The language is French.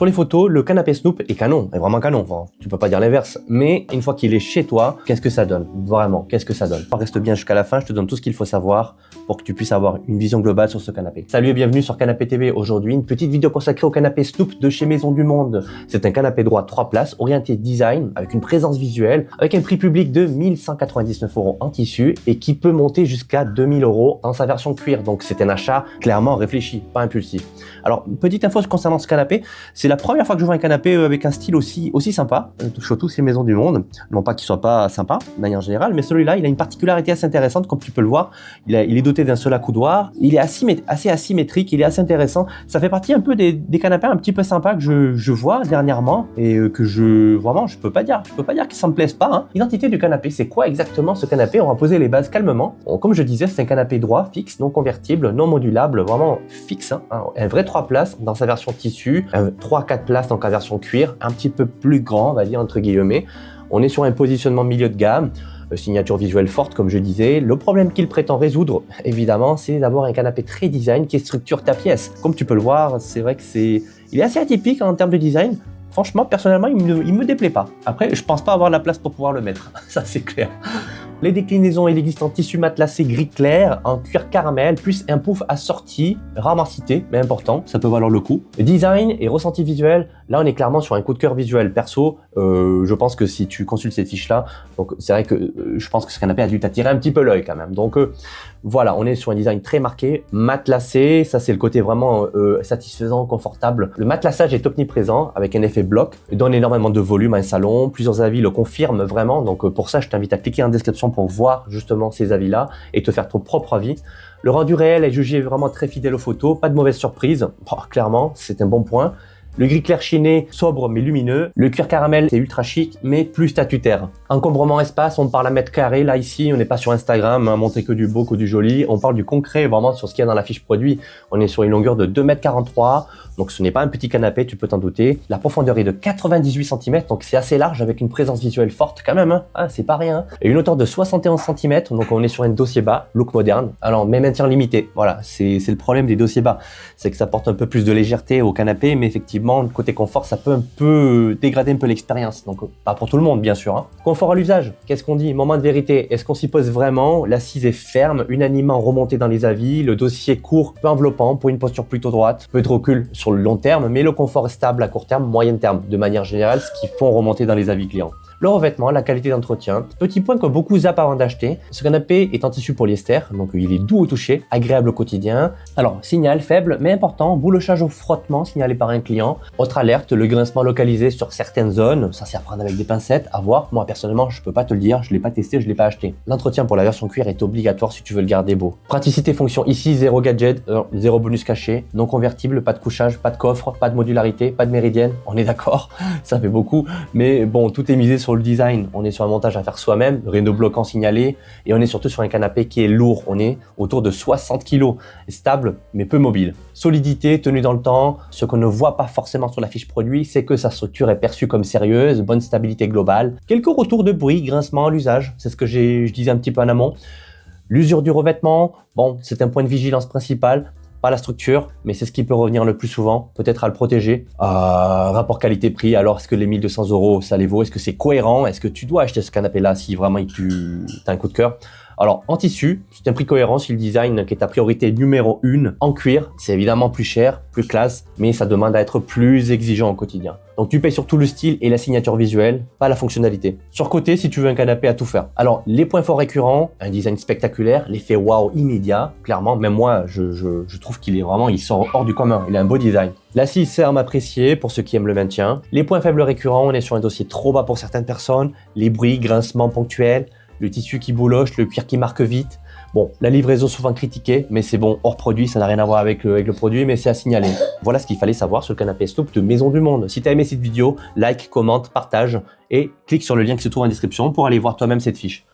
Pour les photos, le canapé Snoop est canon, est vraiment canon, enfin, tu peux pas dire l'inverse. Mais une fois qu'il est chez toi, qu'est-ce que ça donne? Vraiment, qu'est-ce que ça donne? Reste bien jusqu'à la fin, je te donne tout ce qu'il faut savoir pour que tu puisses avoir une vision globale sur ce canapé. Salut et bienvenue sur Canapé TV. Aujourd'hui, une petite vidéo consacrée au canapé Snoop de chez Maisons du Monde. C'est un canapé droit 3 places, orienté design, avec une présence visuelle, avec un prix public de 1199 € en tissu et qui peut monter jusqu'à 2000 € dans sa version cuir. Donc c'est un achat clairement réfléchi, pas impulsif. Alors, petite info concernant ce canapé, c'est la première fois que je vois un canapé avec un style aussi sympa. Surtout ces Maisons du Monde. Non pas qu'il soit pas sympa, de manière générale, mais celui-là, il a une particularité assez intéressante, comme tu peux le voir. Il est doté d'un seul accoudoir. Il est assez asymétrique, il est assez intéressant. Ça fait partie un peu des canapés un petit peu sympas que je vois dernièrement et que vraiment, je peux pas dire qu'ils s'en plaisent pas. Hein. L'identité du canapé, c'est quoi exactement ce canapé? On va poser les bases calmement. Bon, comme je disais, c'est un canapé droit, fixe, non convertible, non modulable, vraiment fixe. Hein. Un vrai 3 places dans sa version tissu, 3-4 places dans sa version cuir, un petit peu plus grand, on va dire, entre guillemets. On est sur un positionnement milieu de gamme, signature visuelle forte, comme je disais. Le problème qu'il prétend résoudre, évidemment, c'est d'avoir un canapé très design qui structure ta pièce. Comme tu peux le voir, c'est vrai que il est assez atypique en termes de design. Franchement, personnellement, il me déplaît pas. Après, je pense pas avoir la place pour pouvoir le mettre. Ça, c'est clair. Les déclinaisons, il existe en tissu matelassé gris clair, en cuir caramel, plus un pouf assorti, rarement cité, mais important, ça peut valoir le coup. Design et ressenti visuel, là on est clairement sur un coup de cœur visuel. Perso, je pense que si tu consultes cette fiche-là, donc c'est vrai que je pense que ce canapé a dû t'attirer un petit peu l'œil quand même. Donc voilà, on est sur un design très marqué, matelassé, ça c'est le côté vraiment satisfaisant, confortable. Le matelassage est omniprésent, avec un effet bloc, donne énormément de volume à un salon, plusieurs avis le confirment vraiment, donc pour ça je t'invite à cliquer en description pour voir justement ces avis-là et te faire ton propre avis. Le rendu réel est jugé vraiment très fidèle aux photos, pas de mauvaise surprise, clairement c'est un bon point. Le gris clair chiné, sobre mais lumineux. Le cuir caramel, c'est ultra chic, mais plus statutaire. Encombrement espace, on parle à mètre carré. Là, ici, on n'est pas sur Instagram, à montrer que du beau, que du joli. On parle du concret, vraiment, sur ce qu'il y a dans la fiche produit. On est sur une longueur de 2,43 m. Donc, ce n'est pas un petit canapé, tu peux t'en douter. La profondeur est de 98 cm, donc c'est assez large, avec une présence visuelle forte quand même. Hein. Ah, c'est pas rien. Et une hauteur de 71 cm, donc on est sur un dossier bas, look moderne. Alors, mais maintien limité. Voilà, c'est le problème des dossiers bas. C'est que ça porte un peu plus de légèreté au canapé, mais effectivement, côté confort, ça peut un peu dégrader un peu l'expérience. Donc, pas pour tout le monde, bien sûr. Hein. Confort à l'usage, qu'est-ce qu'on dit? Moment de vérité, est-ce qu'on s'y pose vraiment? L'assise est ferme, unanimement remontée dans les avis, le dossier court, peu enveloppant, pour une posture plutôt droite, peu de recul sur le long terme, mais le confort est stable à court terme, moyen terme, de manière générale, ce qui font remonter dans les avis clients. Le revêtement, la qualité d'entretien. Petit point que beaucoup zappent avant d'acheter. Ce canapé est en tissu polyester, donc il est doux au toucher, agréable au quotidien. Alors, signal faible mais important, boulochage au frottement signalé par un client. Autre alerte, le grincement localisé sur certaines zones. Ça, c'est à prendre avec des pincettes, à voir. Moi, personnellement, je peux pas te le dire, je l'ai pas testé, je l'ai pas acheté. L'entretien pour la version cuir est obligatoire si tu veux le garder beau. Praticité fonction, ici, zéro gadget, zéro bonus caché, non convertible, pas de couchage, pas de coffre, pas de modularité, pas de méridienne. On est d'accord, ça fait beaucoup. Mais bon, tout est misé sur le design, on est sur un montage à faire soi-même, réno bloquant signalé, et on est surtout sur un canapé qui est lourd, on est autour de 60 kg, stable mais peu mobile. Solidité, tenue dans le temps, ce qu'on ne voit pas forcément sur la fiche produit, c'est que sa structure est perçue comme sérieuse, bonne stabilité globale, quelques retours de bruit, grincement à l'usage, c'est ce que je disais un petit peu en amont. L'usure du revêtement, bon, c'est un point de vigilance principal, pas la structure, mais c'est ce qui peut revenir le plus souvent, peut-être à le protéger. Rapport qualité-prix, alors est-ce que les 1200 € ça les vaut? Est-ce que c'est cohérent? Est-ce que tu dois acheter ce canapé-là si vraiment tu as un coup de cœur? Alors, en tissu, c'est un prix cohérent si le design qui est ta priorité numéro 1. En cuir, c'est évidemment plus cher, plus classe, mais ça demande à être plus exigeant au quotidien. Donc, tu payes surtout le style et la signature visuelle, pas la fonctionnalité. Sur côté, si tu veux un canapé à tout faire. Alors, les points forts récurrents, un design spectaculaire, l'effet waouh immédiat, clairement, même moi, je trouve qu'il est vraiment, il sort hors du commun, il a un beau design. L'assise ferme appréciée pour ceux qui aiment le maintien. Les points faibles récurrents, on est sur un dossier trop bas pour certaines personnes, les bruits, grincements ponctuels, le tissu qui bouloche, le cuir qui marque vite. Bon, la livraison souvent critiquée, mais c'est bon, hors produit, ça n'a rien à voir avec le produit, mais c'est à signaler. Voilà ce qu'il fallait savoir sur le canapé Snoop de Maisons du Monde. Si tu as aimé cette vidéo, like, commente, partage et clique sur le lien qui se trouve en description pour aller voir toi-même cette fiche.